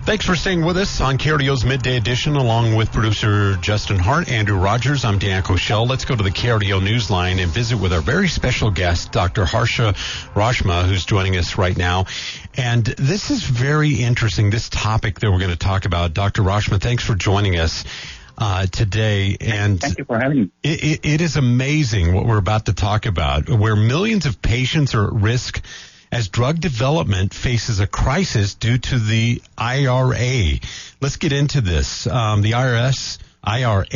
Thanks for staying with us on KRDO's Midday Edition, along with producer Justin Hart, Andrew Rogers. I'm Dan Koshel. Let's go to the KRDO Newsline and visit with our very special guest, Dr. Harsha Rajasimha, who's joining us right now. And this is very interesting, this topic that we're going to talk about. Dr. Rajasimha, thanks for joining us today. And thank you for having me. It is amazing what we're about to talk about, where millions of patients are at risk as drug development faces a crisis due to the IRA. Let's get into this. The IRA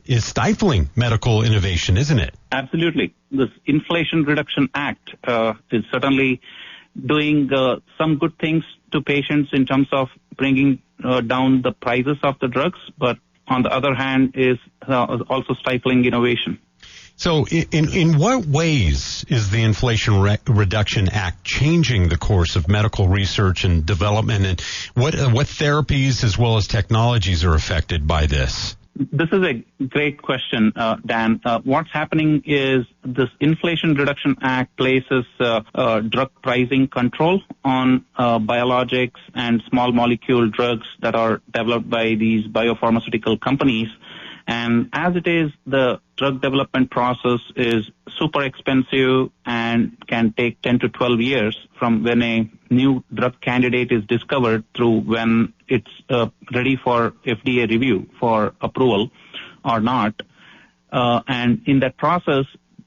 is stifling medical innovation, isn't it? Absolutely. This Inflation Reduction Act is certainly doing some good things to patients in terms of bringing down the prices of the drugs, but on the other hand is also stifling innovation. So in what ways is the Inflation Reduction Act changing the course of medical research and development, and what therapies as well as technologies are affected by this? This is a great question, Dan. What's happening is this Inflation Reduction Act places drug pricing control on biologics and small molecule drugs that are developed by these biopharmaceutical companies. And as it is, the drug development process is super expensive and can take 10 to 12 years from when a new drug candidate is discovered through when it's ready for FDA review for approval or not. And in that process,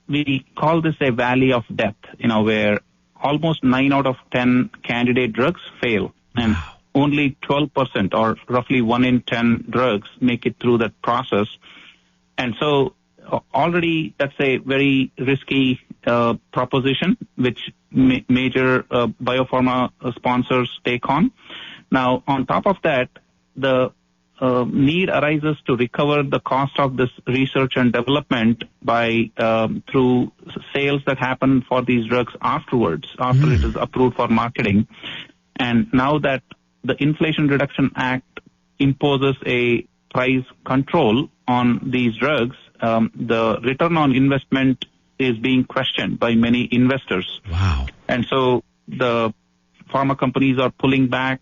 we call this a valley of death, where almost 9 out of 10 candidate drugs fail. And only 12% or roughly 1 in 10 drugs make it through that process. And so already that's a very risky proposition, which major biopharma sponsors take on. Now, on top of that, the need arises to recover the cost of this research and development by through sales that happen for these drugs afterwards, after it is approved for marketing. And now that the Inflation Reduction Act imposes a price control on these drugs, the return on investment is being questioned by many investors. Wow. And so the pharma companies are pulling back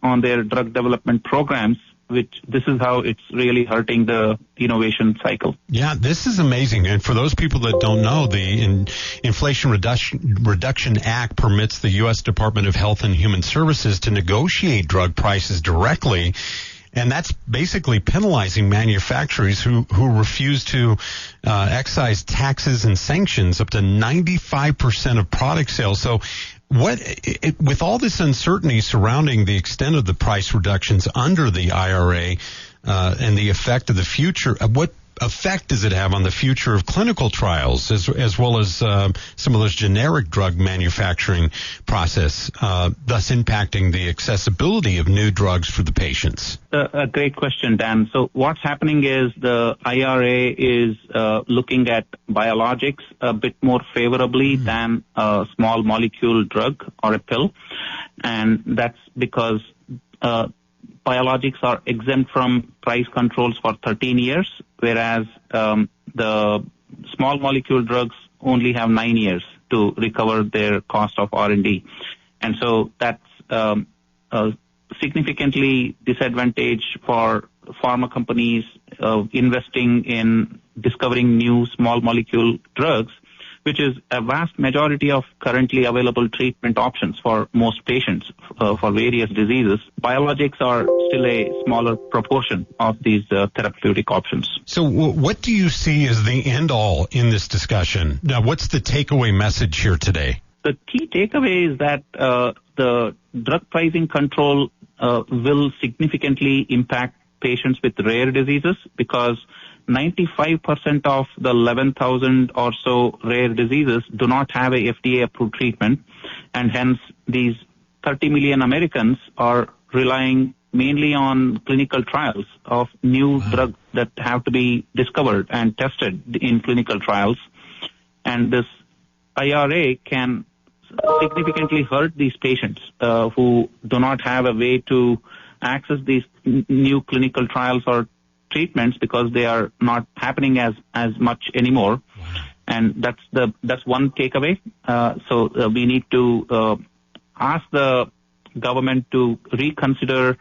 on their drug development programs, which this is how it's really hurting the innovation cycle. Yeah, this is amazing. And for those people that don't know, the Inflation Reduction Act permits the U.S. Department of Health and Human Services to negotiate drug prices directly. And that's basically penalizing manufacturers who refuse to excise taxes and sanctions up to 95% of product sales. So with all this uncertainty surrounding the extent of the price reductions under the IRA and the effect of the future, what effect does it have on the future of clinical trials as well as some of those generic drug manufacturing process, thus impacting the accessibility of new drugs for the patients? A great question, Dan. So what's happening is the IRA is looking at biologics a bit more favorably than a small molecule drug or a pill. And that's because biologics are exempt from price controls for 13 years, whereas the small molecule drugs only have 9 years to recover their cost of R&D. And so that's significantly disadvantage for pharma companies investing in discovering new small molecule drugs, which is a vast majority of currently available treatment options for most patients for various diseases. Biologics are still a smaller proportion of these therapeutic options. So what do you see as the end all in this discussion? Now, what's the takeaway message here today? The key takeaway is that the drug pricing control will significantly impact patients with rare diseases because 95% of the 11,000 or so rare diseases do not have a FDA-approved treatment, and hence these 30 million Americans are relying mainly on clinical trials of new drugs that have to be discovered and tested in clinical trials. And this IRA can significantly hurt these patients who do not have a way to access these new clinical trials or treatments because they are not happening as much anymore. And that's one takeaway. So we need to ask the government to reconsider,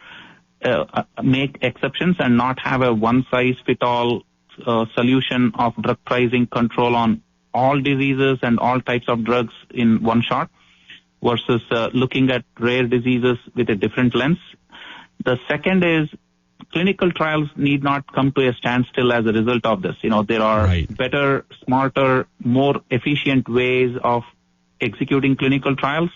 make exceptions and not have a one-size-fit-all solution of drug pricing control on all diseases and all types of drugs in one shot versus looking at rare diseases with a different lens. The second is clinical trials need not come to a standstill as a result of this. There are better, smarter, more efficient ways of executing clinical trials.